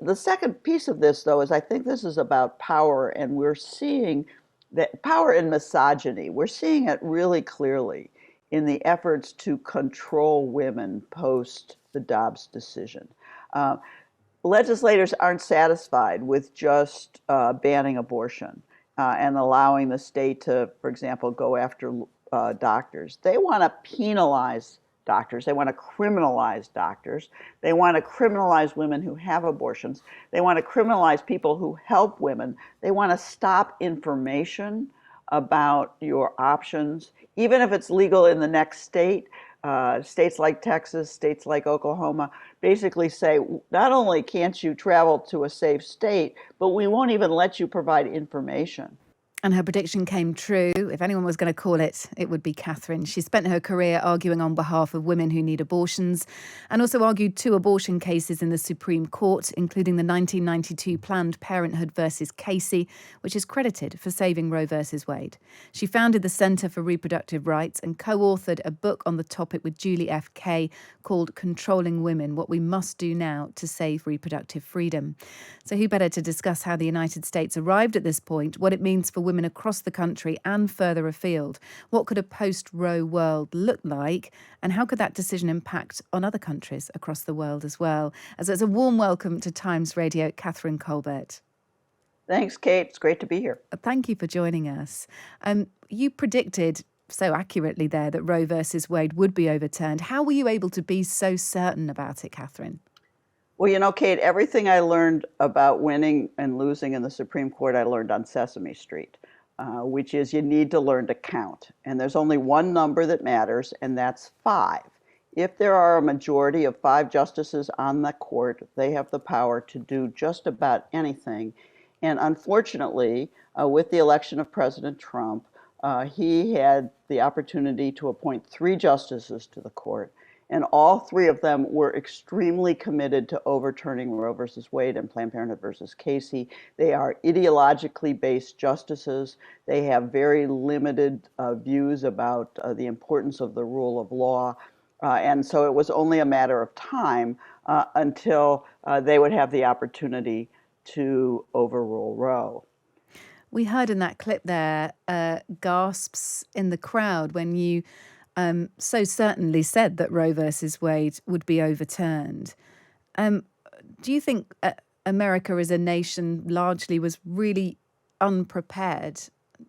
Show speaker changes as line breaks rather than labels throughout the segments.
the second piece of this, though, is I think this is about power, and we're seeing that power and misogyny. We're seeing it really clearly in the efforts to control women post the Dobbs decision. Uh, Legislators aren't satisfied with just banning abortion and allowing the state to, for example, go after doctors. They want to penalize doctors. They want to criminalize doctors. They want to criminalize women who have abortions. They want to criminalize people who help women. They want to stop information about your options, even if it's legal in the next state. States like Texas, states like Oklahoma, basically say, not only can't you travel to a safe state, but we won't even let you provide information.
And her prediction came true. If anyone was going to call it, it would be Kathryn. She spent her career arguing on behalf of women who need abortions and also argued 2 abortion cases in the Supreme Court, including the 1992 Planned Parenthood versus Casey, which is credited for saving Roe versus Wade. She founded the Center for Reproductive Rights and co-authored a book on the topic with Julie F. Kay called Controlling Women, What We Must Do Now to Save Reproductive Freedom. So who better to discuss how the United States arrived at this point, what it means for women across the country and further afield? What could a post-Roe world look like? And how could that decision impact on other countries across the world as well? As it's a warm welcome to Times Radio, Kathryn Kolbert.
Thanks, Kate. It's great to be here.
Thank you for joining us. You predicted so accurately there that Roe versus Wade would be overturned. How were you able to be so certain about it, Kathryn?
Well, you know, Kate, everything I learned about winning and losing in the Supreme Court, I learned on Sesame Street, which is you need to learn to count. And there's only one number that matters, and that's 5. If there are a majority of 5 justices on the court, they have the power to do just about anything. And unfortunately, with the election of President Trump, he had the opportunity to appoint 3 justices to the court. And all 3 of them were extremely committed to overturning Roe versus Wade and Planned Parenthood versus Casey. They are ideologically based justices. They have very limited views about the importance of the rule of law. And so it was only a matter of time until they would have the opportunity to overrule Roe.
We heard in that clip there gasps in the crowd when you so certainly said that Roe versus Wade would be overturned. Do you think America as a nation largely was really unprepared,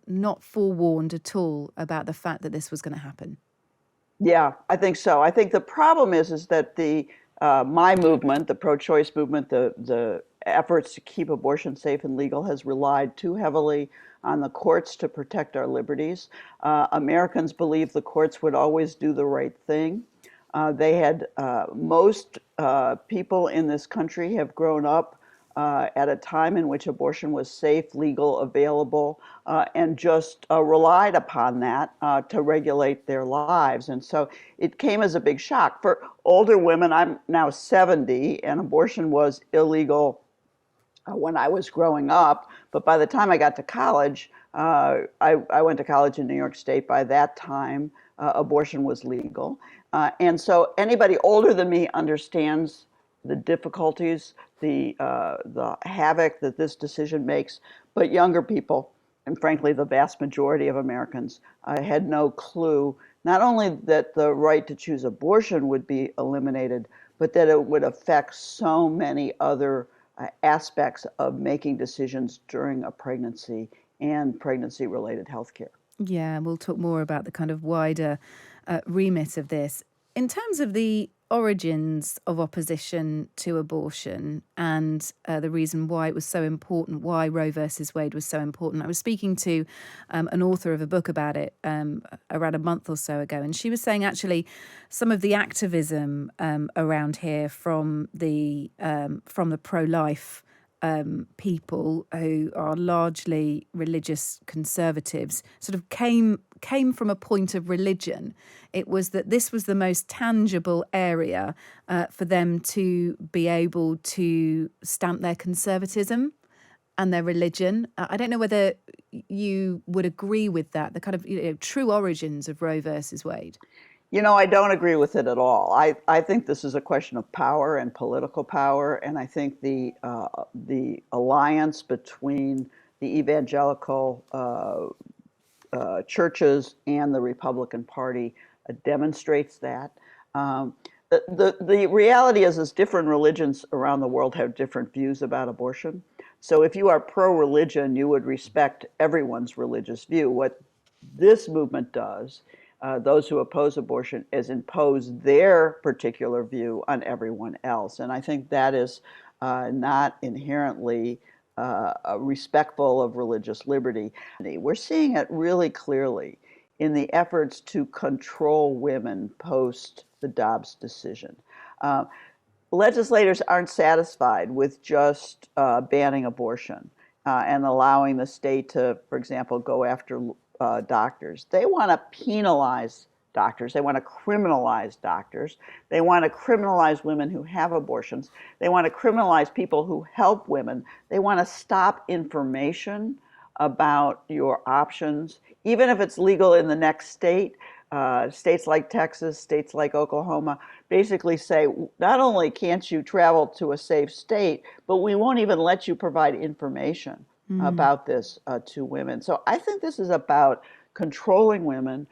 not forewarned at all about the fact that this was going to happen?
Yeah, I think so. I think the problem is that the my movement, the pro-choice movement, the efforts to keep abortion safe and legal has relied too heavily on the courts to protect our liberties. Americans believe the courts would always do the right thing. Most people in this country have grown up at a time in which abortion was safe, legal, available, and just relied upon that to regulate their lives. And so it came as a big shock. For older women, I'm now 70, and abortion was illegal when I was growing up. But by the time I got to college, I went to college in New York State. By that time, abortion was legal. And so anybody older than me understands the difficulties, the havoc that this decision makes. But younger people, and frankly, the vast majority of Americans, had no clue, not only that the right to choose abortion would be eliminated, but that it would affect so many other aspects of making decisions during a pregnancy and pregnancy-related health care.
Yeah, we'll talk more about the kind of wider remit of this. In terms of the origins of opposition to abortion and the reason why it was so important, why Roe versus Wade was so important, I was speaking to an author of a book about it around a month or so ago, and she was saying actually some of the activism around here from the pro-life people who are largely religious conservatives sort of came from a point of religion. It was that this was the most tangible area for them to be able to stamp their conservatism and their religion. I don't know whether you would agree with that, the kind of true origins of Roe versus Wade.
I don't agree with it at all. I think this is a question of power and political power, and I think the alliance between the evangelical churches and the Republican Party demonstrates that. Um, the reality is different religions around the world have different views about abortion. So if you are pro-religion, you would respect everyone's religious view. What this movement does, those who oppose abortion, is impose their particular view on everyone else. And I think that is not inherently respectful of religious liberty. We're seeing it really clearly in the efforts to control women post the Dobbs decision. Uh, Legislators aren't satisfied with just banning abortion and allowing the state to, for example, go after doctors. They want to penalize doctors. They want to criminalize doctors. They want to criminalize women who have abortions. They want to criminalize people who help women. They want to stop information about your options, even if it's legal in the next state. States like Texas, states like Oklahoma, basically say, not only can't you travel to a safe state, but we won't even let you provide information about this to women. So I think this is about controlling women.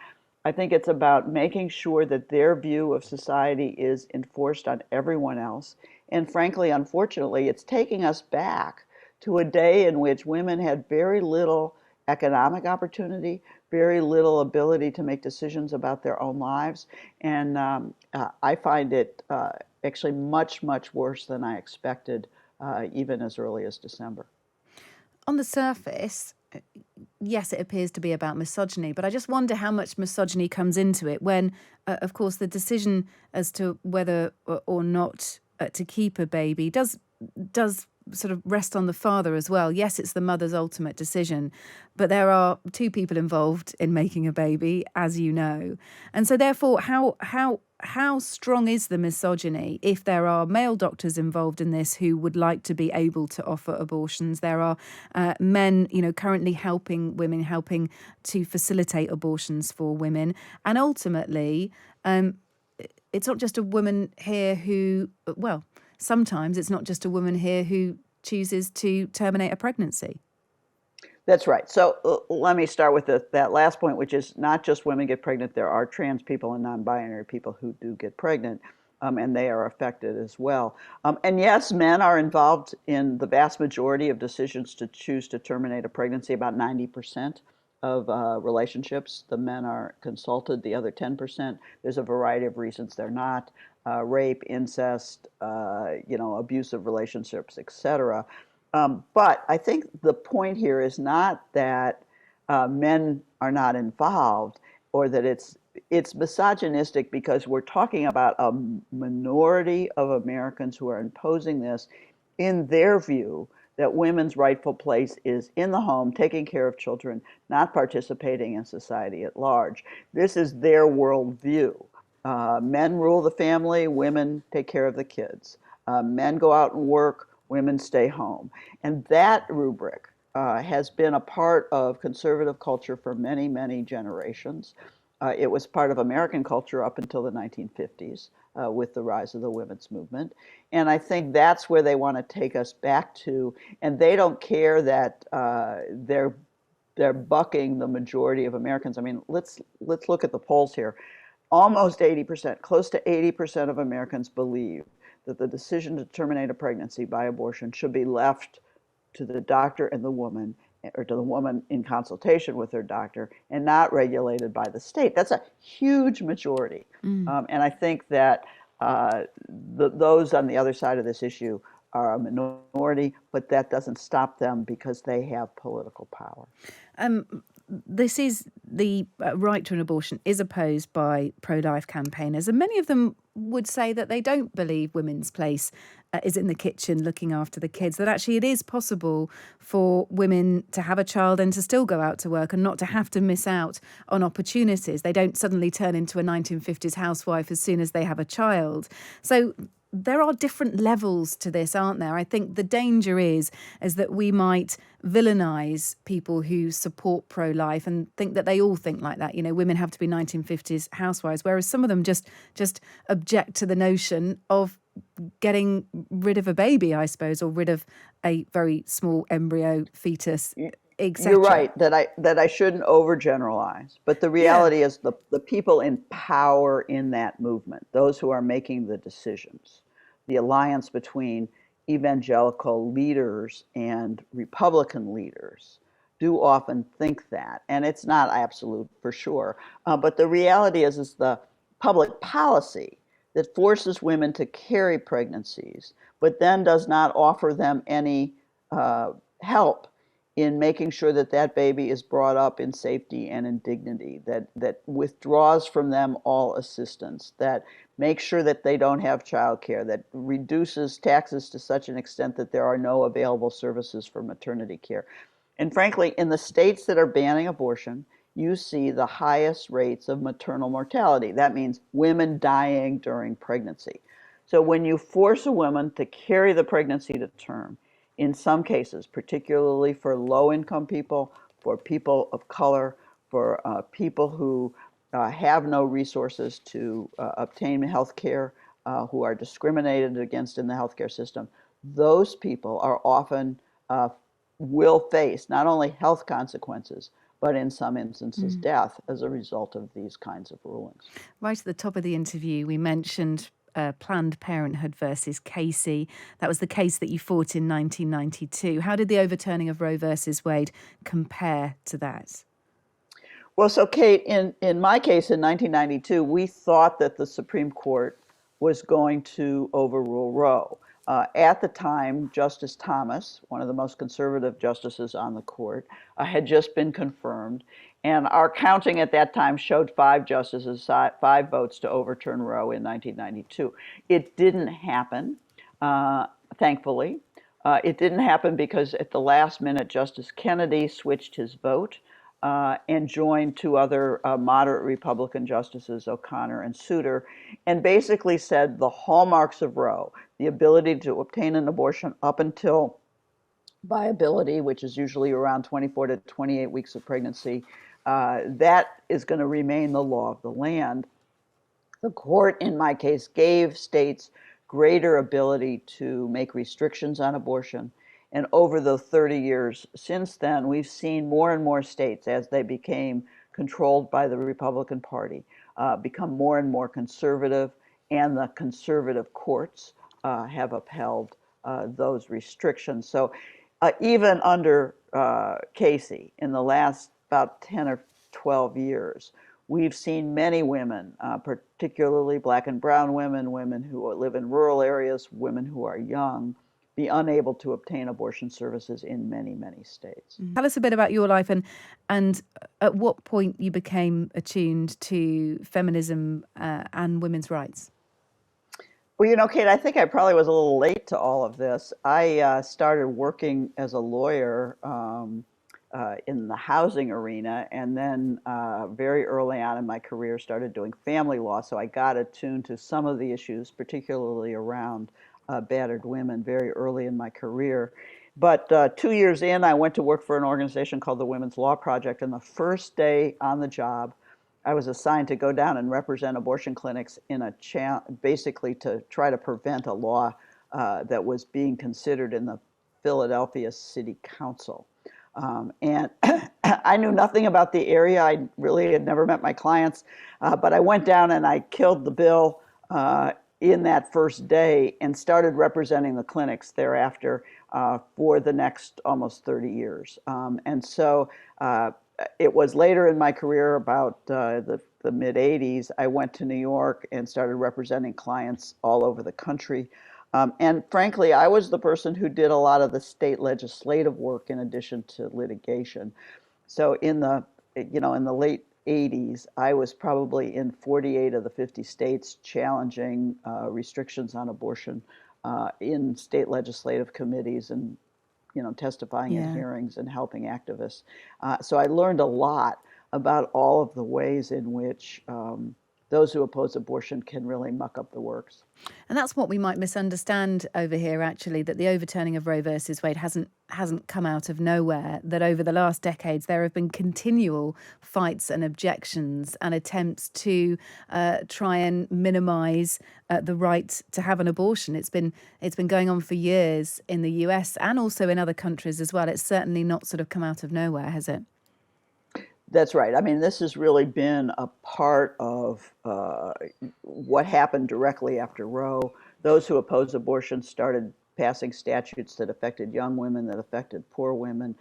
I think it's about making sure that their view of society is enforced on everyone else. And frankly, unfortunately, it's taking us back to a day in which women had very little economic opportunity, very little ability to make decisions about their own lives. And I find it actually much, much worse than I expected, even as early as December.
On the surface, yes, it appears to be about misogyny, but I just wonder how much misogyny comes into it when, of course, the decision as to whether or not to keep a baby does sort of rest on the father as well. Yes, it's the mother's ultimate decision, but there are two people involved in making a baby, as you know. And so therefore, how strong is the misogyny if there are male doctors involved in this who would like to be able to offer abortions? There are men, currently helping women, helping to facilitate abortions for women. And ultimately, it's not just a woman here who, well, sometimes it's not just a woman here who chooses to terminate a pregnancy.
That's right. So let me start with that last point, which is not just women get pregnant. There are trans people and non-binary people who do get pregnant, and they are affected as well. And yes, men are involved in the vast majority of decisions to choose to terminate a pregnancy, about 90% of relationships. The men are consulted. The other 10%, there's a variety of reasons they're not. Rape, incest, abusive relationships, etc. But I think the point here is not that men are not involved or that it's misogynistic because we're talking about a minority of Americans who are imposing this in their view that women's rightful place is in the home, taking care of children, not participating in society at large. This is their worldview. Men rule the family, women take care of the kids. Men go out and work, women stay home. And that rubric has been a part of conservative culture for many, many generations. It was part of American culture up until the 1950s with the rise of the women's movement. And I think that's where they want to take us back to. And they don't care that they're bucking the majority of Americans. I mean, let's look at the polls here. Almost 80%, close to 80% of Americans believe that the decision to terminate a pregnancy by abortion should be left to the doctor and the woman, or to the woman in consultation with her doctor, and not regulated by the state. That's a huge majority. And I think that those on the other side of this issue are a minority, but that doesn't stop them because they have political power.
This is the right to an abortion is opposed by pro-life campaigners, and many of them would say that they don't believe women's place is in the kitchen looking after the kids, that actually it is possible for women to have a child and to still go out to work and not to have to miss out on opportunities. They don't suddenly turn into a 1950s housewife as soon as they have a child. So there are different levels to this, aren't there? I think the danger is that we might villainize people who support pro-life and think that they all think like that. You know, women have to be 1950s housewives, whereas some of them just object to the notion of getting rid of a baby, I suppose, or rid of a very small embryo, fetus, etc.
You're right that I shouldn't overgeneralize, but the
Yeah.
reality is the people in power in that movement, those who are making the decisions, the alliance between evangelical leaders and Republican leaders do often think that, and it's not absolute for sure. But the reality is the public policy that forces women to carry pregnancies, but then does not offer them any help in making sure that that baby is brought up in safety and in dignity, that withdraws from them all assistance, that makes sure that they don't have childcare, that reduces taxes to such an extent that there are no available services for maternity care. And frankly, in the states that are banning abortion, you see the highest rates of maternal mortality. That means women dying during pregnancy. So when you force a woman to carry the pregnancy to term, in some cases, particularly for low-income people, for people of color, for people who have no resources to obtain health care, who are discriminated against in the healthcare system, those people are often will face not only health consequences, but in some instances death as a result of these kinds of rulings.
Right at the top of the interview, we mentioned Planned Parenthood versus Casey. That was the case that you fought in 1992. How did the overturning of Roe versus Wade compare to that?
Well, so Kate, in my case in 1992, we thought that the Supreme Court was going to overrule Roe. At the time, Justice Thomas, one of the most conservative justices on the court, had just been confirmed. And our counting at that time showed 5 justices, 5 votes to overturn Roe in 1992. It didn't happen, thankfully. It didn't happen because at the last minute, Justice Kennedy switched his vote and joined 2 other moderate Republican justices, O'Connor and Souter, and basically said the hallmarks of Roe, the ability to obtain an abortion up until viability, which is usually around 24 to 28 weeks of pregnancy, that is going to remain the law of the land. The court, in my case, gave states greater ability to make restrictions on abortion. And over the 30 years since then, we've seen more and more states, as they became controlled by the Republican Party, become more and more conservative, and the conservative courts have upheld those restrictions. So even under Casey, in the last about 10 or 12 years, we've seen many women, particularly Black and brown women, women who live in rural areas, women who are young, be unable to obtain abortion services in many, many states.
Tell us a bit about your life and at what point you became attuned to feminism and women's rights.
Well, you know, Kate, I think I probably was a little late to all of this. I started working as a lawyer in the housing arena, and then very early on in my career started doing family law. So I got attuned to some of the issues, particularly around battered women, very early in my career. But 2 years in, I went to work for an organization called the Women's Law Project, and the first day on the job, I was assigned to go down and represent abortion clinics in basically to try to prevent a law that was being considered in the Philadelphia City Council. And I knew nothing about the area. I really had never met my clients, but I went down and I killed the bill in that first day and started representing the clinics thereafter for the next almost 30 years. And so it was later in my career, about the mid 80s, I went to New York and started representing clients all over the country. And frankly, I was the person who did a lot of the state legislative work in addition to litigation. So in the late 80s, I was probably in 48 of the 50 states challenging restrictions on abortion in state legislative committees and testifying at hearings and helping activists. So I learned a lot about all of the ways in which
those who oppose abortion can really muck up the works. And that's what we might misunderstand over here, actually, that the overturning of Roe versus Wade hasn't come out of nowhere, that over the last decades there have been continual fights and objections and attempts to try and minimise the right to have an abortion. It's been going on for years in the US and also in other countries as well. It's certainly not sort of come out of nowhere, has it? That's right. I mean, this has really been a part of what happened directly after Roe. Those who oppose abortion started passing statutes that affected young women, that affected poor women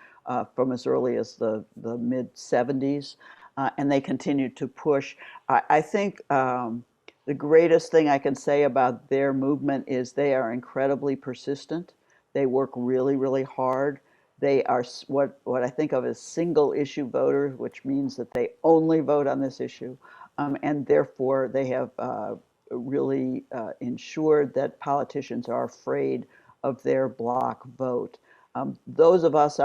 from as early as the mid 70s, and they continued to push. I think the greatest thing I can say about their movement is they are incredibly persistent. They work really, really hard. They are what I think of as single issue voters, which means that they only vote on this issue. And therefore, they have really ensured that politicians are afraid of their block vote. Those of us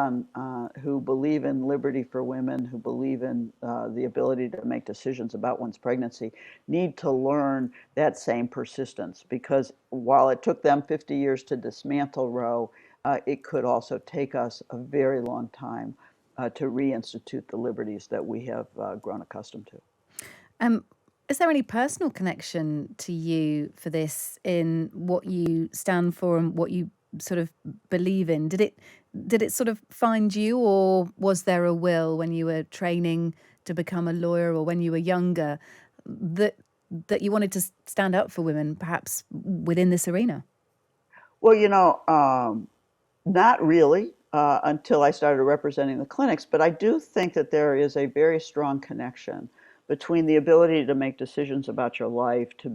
who believe in liberty for women, who believe in the ability to make decisions about one's pregnancy, need to learn that same persistence, because while it took them 50 years to dismantle Roe, it could also take us a very long time to reinstitute the liberties that we have grown accustomed to. Is there any personal connection to you for this in what you stand for and what you sort of believe in? Did it sort of find you, or was there a will when you were training to become a lawyer or when you were younger that you wanted to stand up for women, perhaps within this arena? Well, not really until I started representing the clinics, but I do think that there is a very strong connection between the ability to make decisions about your life, to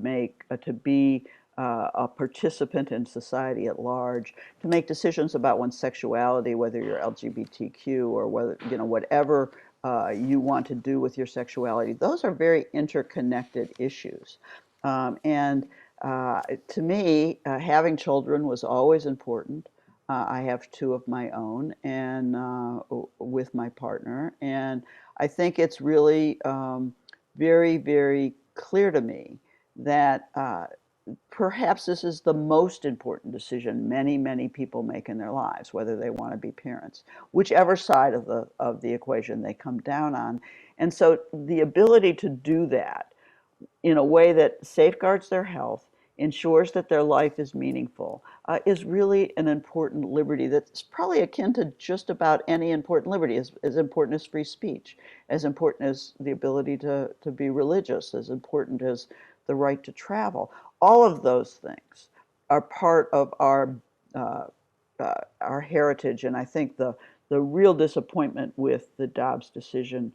be a participant in society at large, to make decisions about one's sexuality, whether you're LGBTQ or whatever you want to do with your sexuality. Those are very interconnected issues, and to me, having children was always important. I have two of my own, and with my partner, and I think it's really very, very clear to me that perhaps this is the most important decision many, many people make in their lives, whether they want to be parents, whichever side of the equation they come down on. And so the ability to do that in a way that safeguards their health, ensures that their life is meaningful, is really an important liberty that's probably akin to just about any important liberty, as important as free speech, as important as the ability to be religious, as important as the right to travel. All of those things are part of our heritage, and I think the real disappointment with the Dobbs decision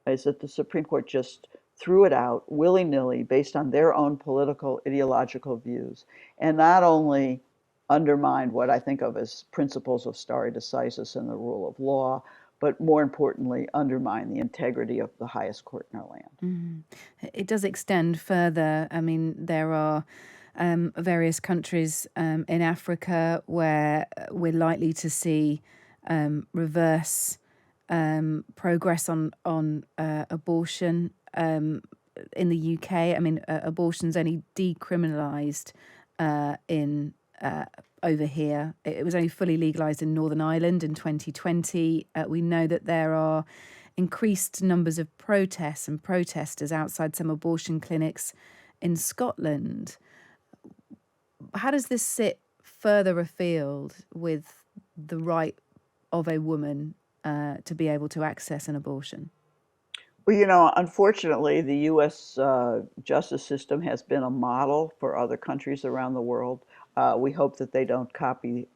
is that the Supreme Court just threw it out willy-nilly based on their own political, ideological views, and not only undermined what I think of as principles of stare decisis and the rule of law, but more importantly, undermine the integrity of the highest court in our land. Mm-hmm. It does extend further. I mean, there are various countries in Africa where we're likely to see reverse progress on abortion. In the UK, I mean, abortion's only decriminalised in over here. It was only fully legalised in Northern Ireland in 2020. We know that there are increased numbers of protests and protesters outside some abortion clinics in Scotland. How does this sit further afield with the right of a woman to be able to access an abortion? Well, unfortunately, the U.S. Justice system has been a model for other countries around the world. We hope that they don't copy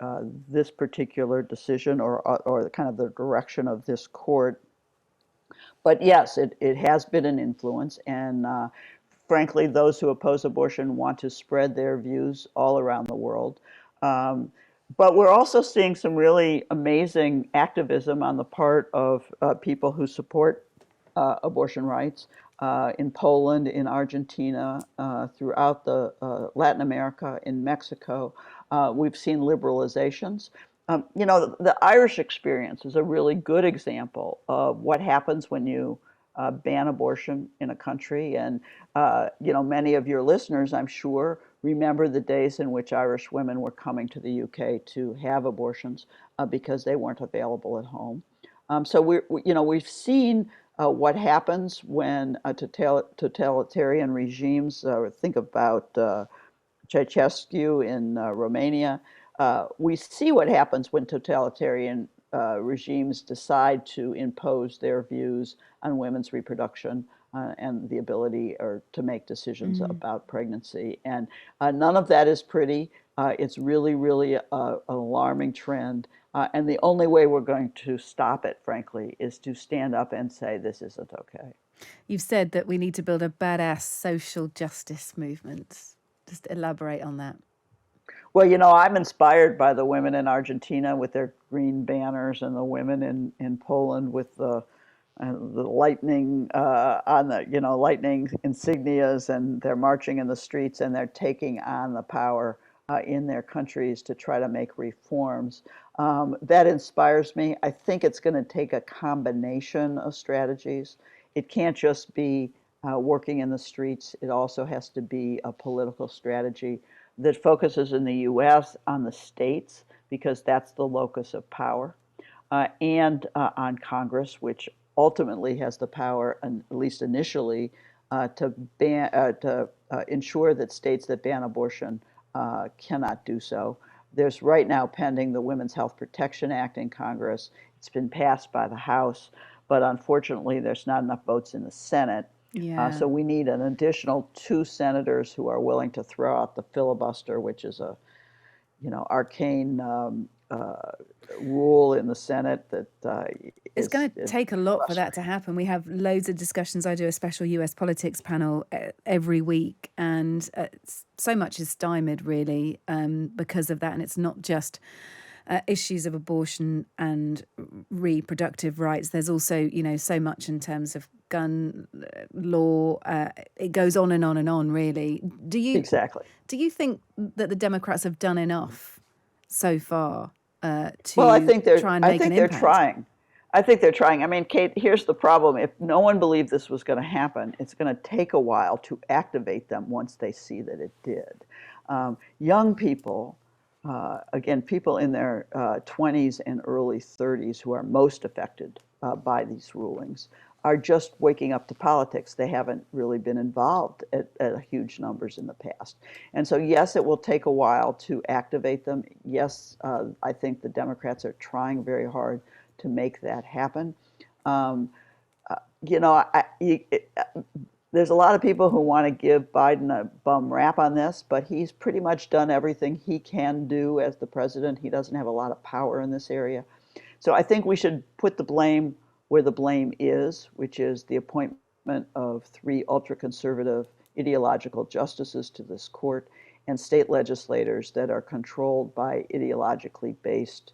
this particular decision or kind of the direction of this court. But yes, it has been an influence, and frankly, those who oppose abortion want to spread their views all around the world. But we're also seeing some really amazing activism on the part of people who support abortion rights in Poland, in Argentina, throughout Latin America, in Mexico. We've seen liberalizations. The Irish experience is a really good example of what happens when you
ban abortion in a country. And, many of your listeners, I'm sure, remember the days in which Irish women were coming to the UK to have abortions because they weren't available at home. So we've seen what happens when totalitarian regimes, think about Ceausescu in Romania. We see what happens when totalitarian regimes decide to impose their views on women's reproduction and the ability or to make decisions about pregnancy. And none of that is pretty. It's really, really an alarming trend. And the only way we're going to stop it, frankly, is to stand up and say this isn't okay.
You've said that we need to build a badass social justice movement. Just elaborate on that.
Well, I'm inspired by the women in Argentina with their green banners and the women in Poland with the lightning on the, lightning insignias, and they're marching in the streets and they're taking on the power in their countries to try to make reforms. That inspires me. I think it's going to take a combination of strategies. It can't just be working in the streets. It also has to be a political strategy that focuses in the U.S. on the states, because that's the locus of power, and on Congress, which ultimately has the power, and at least initially, to ensure that states that ban abortion cannot do so. There's right now pending the Women's Health Protection Act in Congress. It's been passed by the House, but unfortunately, there's not enough votes in the Senate.
Yeah.
So we need an additional 2 senators who are willing to throw out the filibuster, which is a, arcane rule in the Senate that
it's going to take a lot for that to happen. We have loads of discussions. I do a special US politics panel every week, and so much is stymied, really, because of that. And it's not just issues of abortion and reproductive rights. There's also, so much in terms of gun law. It goes on and on and on, really.
Exactly.
Do you think that the Democrats have done enough so far to try and make an impact?
I think they're trying. I mean, Kate, here's the problem. If no one believed this was going to happen, it's going to take a while to activate them once they see that it did. Young people, again, people in their 20s and early 30s who are most affected by these rulings, are just waking up to politics. They haven't really been involved at huge numbers in the past. And so, yes, it will take a while to activate them. Yes, I think the Democrats are trying very hard to make that happen. There's a lot of people who want to give Biden a bum rap on this, but he's pretty much done everything he can do as the president. He doesn't have a lot of power in this area. So I think we should put the blame where the blame is, which is the appointment of 3 ultra-conservative ideological justices to this court and state legislators that are controlled by ideologically based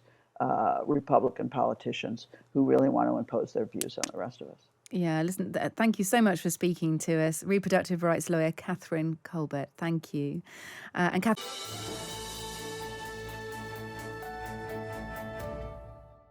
Republican politicians who really want to impose their views on the rest of us.
Yeah, listen, thank you so much for speaking to us. Reproductive rights lawyer Kathryn Kolbert, thank you. And Kathryn...